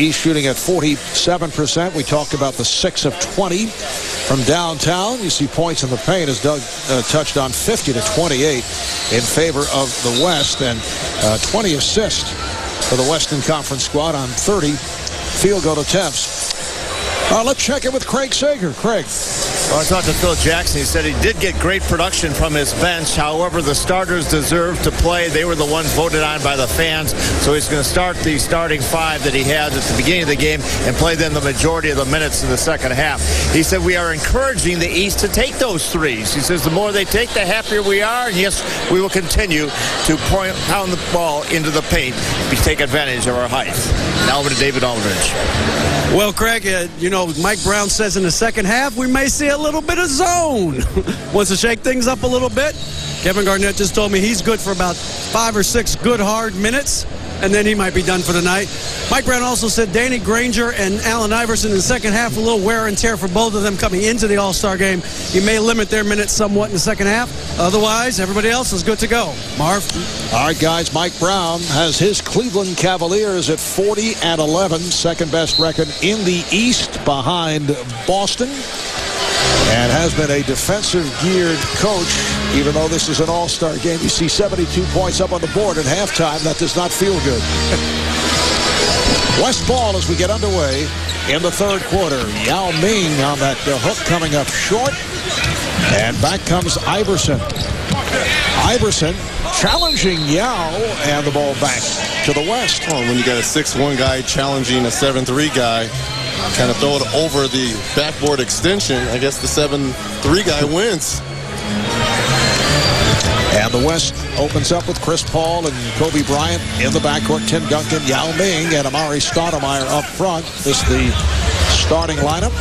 East shooting at 47%. We talked about the 6 of 20 from downtown. You see points in the paint as Doug touched on 50 to 28 in favor of the West, and 20 assists for the Western Conference squad on 30 field goal attempts. Let's check in with Craig Sager. Craig. Well, I talked to Phil Jackson. He said he did get great production from his bench. However, the starters deserved to play. They were the ones voted on by the fans. So he's going to start the starting 5 that he had at the beginning of the game and play them the majority of the minutes in the second half. He said we are encouraging the East to take those threes. He says the more they take, the happier we are. And yes, we will continue to pound the ball into the paint to take advantage of our height. Now over to David Aldridge. Well, Craig, Mike Brown says in the second half we may see a little bit of zone. Wants to shake things up a little bit. Kevin Garnett just told me he's good for about 5 or 6 good hard minutes, and then he might be done for the night. Mike Brown also said Danny Granger and Allen Iverson in the second half, a little wear and tear for both of them coming into the All-Star game. He may limit their minutes somewhat in the second half. Otherwise, everybody else is good to go. Marv? All right, guys, Mike Brown has his Cleveland Cavaliers at 40-11, second best record in the East behind Boston, and has been a defensive-geared coach. Even though this is an all-star game, you see 72 points up on the board at halftime. That does not feel good. West ball as we get underway in the third quarter. Yao Ming on that hook coming up short. And back comes Iverson. Iverson challenging Yao, and the ball back to the West. Well, when you got a 6'1" guy challenging a 7'3" guy, kind of throw it over the backboard extension, I guess the 7'3" guy wins. And the West opens up with Chris Paul and Kobe Bryant in the backcourt. Tim Duncan, Yao Ming, and Amari Stoudemire up front. This is the starting lineup.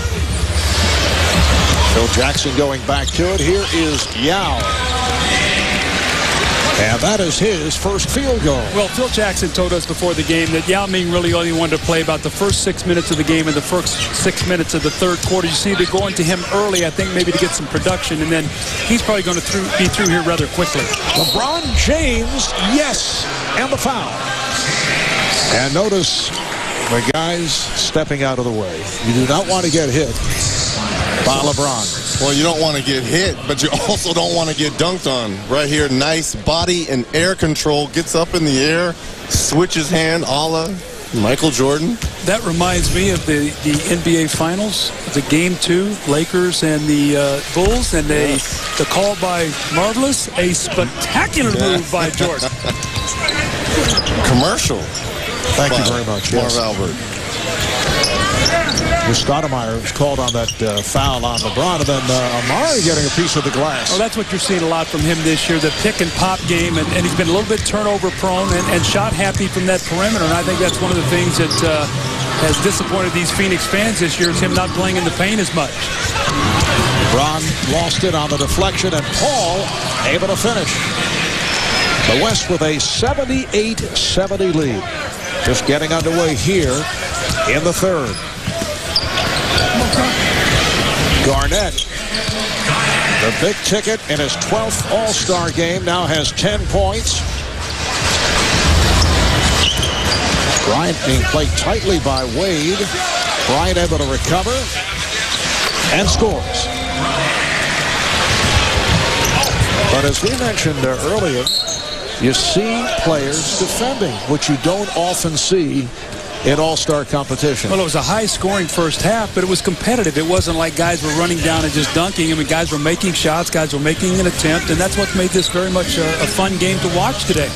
Phil Jackson going back to it. Here is Yao. And that is his first field goal. Well, Phil Jackson told us before the game that Yao Ming really only wanted to play about the first 6 minutes of the game and the first 6 minutes of the third quarter. You see, they're going to him early, I think, maybe to get some production, and then he's probably going to be through here rather quickly. LeBron James, yes, and the foul. And notice the guys stepping out of the way. You do not want to get hit by LeBron. Well, you don't want to get hit, but you also don't want to get dunked on. Right here, nice body and air control. Gets up in the air, switches hand, a la Michael Jordan. That reminds me of the NBA Finals, the Game 2, Lakers and the Bulls, and the call by Marvelous, a spectacular move by Jordan. Commercial. Thank you very much. Marv Albert. Stoudemire was called on that foul on LeBron, and then Amari getting a piece of the glass. Well, that's what you're seeing a lot from him this year, the pick and pop game, and he's been a little bit turnover prone and shot happy from that perimeter, and I think that's one of the things that has disappointed these Phoenix fans this year, is him not playing in the paint as much. LeBron lost it on the deflection, and Paul able to finish. The West with a 78-70 lead. Just getting underway here in the third. Garnett, the big ticket in his 12th All-Star game, now has 10 points. Bryant being played tightly by Wade. Bryant able to recover and scores. But as we mentioned earlier, you see players defending, which you don't often see in all-star competition. Well, it was a high-scoring first half, but it was competitive. It wasn't like guys were running down and just dunking. I mean, guys were making shots, guys were making an attempt, and that's what made this very much a fun game to watch today.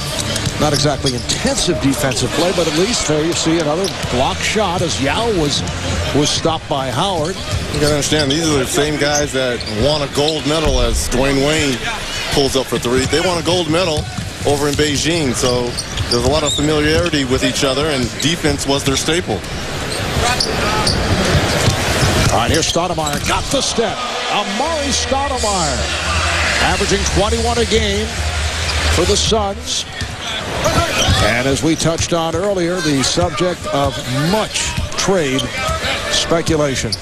Not exactly intensive defensive play, but at least there you see another block shot as Yao was stopped by Howard. You gotta understand, these are the same guys that won a gold medal as Dwayne Wayne pulls up for three. They won a gold medal over in Beijing, so there's a lot of familiarity with each other, and defense was their staple. All right, here's Stoudemire, got the step. Amari Stoudemire, averaging 21 a game for the Suns. And as we touched on earlier, the subject of much trade speculation.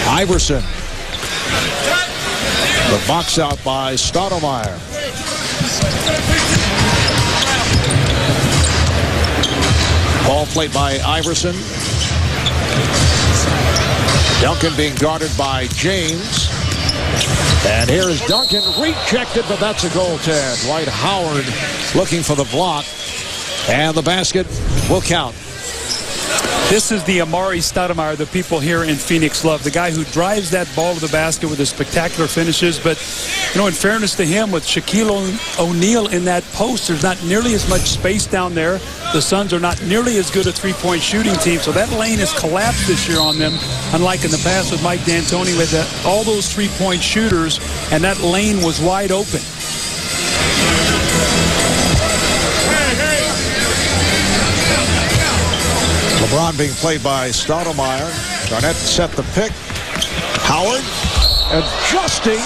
Iverson. The box out by Stoudemire. plate by Iverson. Duncan being guarded by James. And here is Duncan, rejected, but that's a goaltend. Dwight Howard looking for the block. And the basket will count. This is the Amari Stoudemire that people here in Phoenix love, the guy who drives that ball to the basket with his spectacular finishes. But, you know, in fairness to him, with Shaquille O'Neal in that post, there's not nearly as much space down there. The Suns are not nearly as good a three-point shooting team, so that lane has collapsed this year on them, unlike in the past with Mike D'Antoni with all those three-point shooters, and that lane was wide open. LeBron being played by Stoudemire. Garnett set the pick. Howard adjusting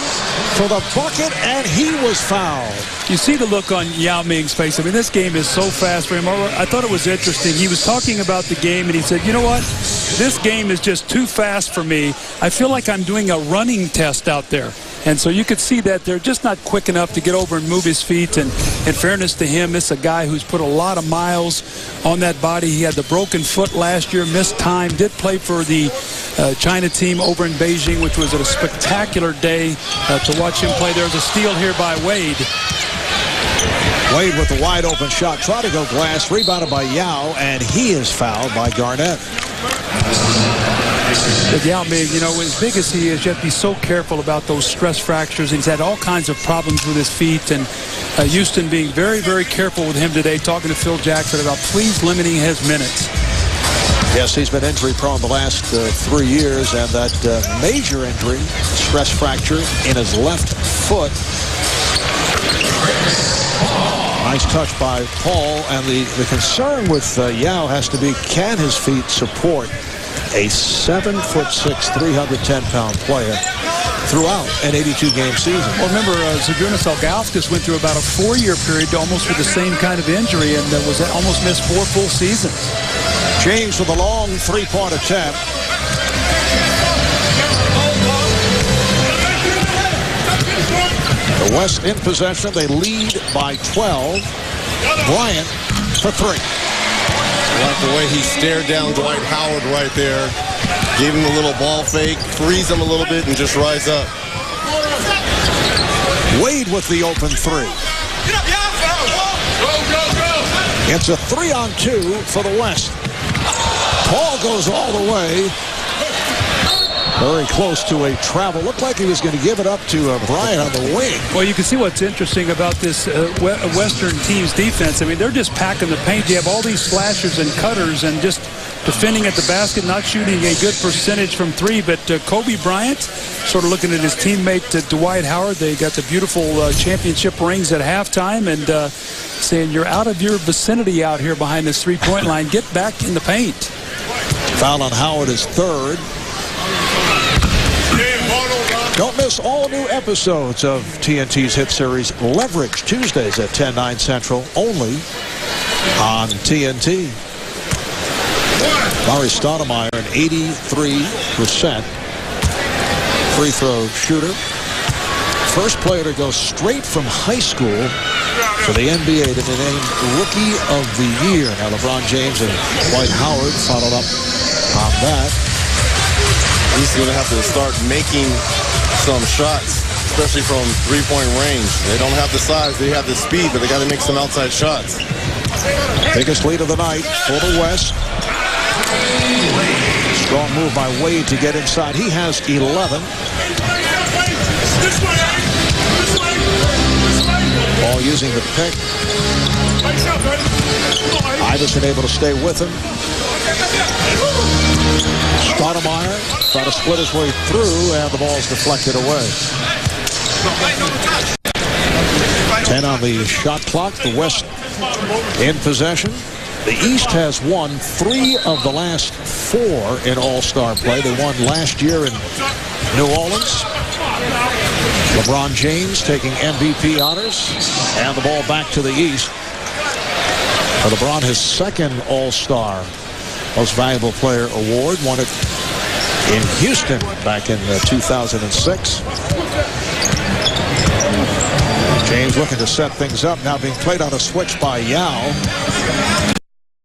for the bucket, and he was fouled. You see the look on Yao Ming's face. I mean, this game is so fast for him. I thought it was interesting. He was talking about the game, and he said, you know what? This game is just too fast for me. I feel like I'm doing a running test out there. And so you could see that they're just not quick enough to get over and move his feet. And in fairness to him, this is a guy who's put a lot of miles on that body. He had the broken foot last year, missed time, did play for the China team over in Beijing, which was a spectacular day to watch him play. There's a steal here by Wade. Wade with the wide open shot. Tried to go glass, rebounded by Yao, and he is fouled by Garnett. But Yao Ming, you know, as big as he is, you have to be so careful about those stress fractures. He's had all kinds of problems with his feet, and Houston being very, very careful with him today, talking to Phil Jackson about please limiting his minutes. Yes, he's been injury prone the last 3 years, and that major injury, stress fracture in his left foot. Nice touch by Paul, and the concern with Yao has to be, can his feet support a 7'6", 310-pound player throughout an 82-game season? Well, remember, Zydrunas Ilgauskas went through about a 4-year period almost with the same kind of injury, and was almost missed 4 full seasons. James with a long three-point attempt. The West in possession. They lead by 12. Bryant for 3. I like the way he stared down Dwight Howard right there. Gave him a little ball fake, freeze him a little bit, and just rise up. Wade with the open 3. It's a 3-on-2 for the West. Paul goes all the way. Very close to a travel. Looked like he was going to give it up to Bryant on the wing. Well, you can see what's interesting about this Western team's defense. I mean, they're just packing the paint. You have all these slashers and cutters and just defending at the basket, not shooting a good percentage from 3. But Kobe Bryant, sort of looking at his teammate Dwight Howard. They got the beautiful championship rings at halftime, and saying, you're out of your vicinity out here behind this three-point line. Get back in the paint. Foul on Howard is 3rd. Don't miss all new episodes of TNT's hit series Leverage, Tuesdays at 10, 9 Central, only on TNT. Amari Stoudemire, an 83% free throw shooter. First player to go straight from high school to the NBA to be named Rookie of the Year. Now LeBron James and Dwight Howard followed up on that. He's going to have to start making some shots, especially from three-point range. They don't have the size, they have the speed, but they got to make some outside shots. Biggest lead of the night for the West. Strong move by Wade to get inside. He has 11. Ball using the pick. Iverson able to stay with him. Stoudemire trying to split his way through, and the ball's deflected away. 10 on the shot clock. The West in possession. The East has won 3 of the last 4 in All-Star play. They won last year in New Orleans. LeBron James taking MVP honors, and the ball back to the East. For LeBron, his 2nd All-Star Most Valuable Player award, won it in Houston back in 2006. James looking to set things up, now being played on a switch by Yao.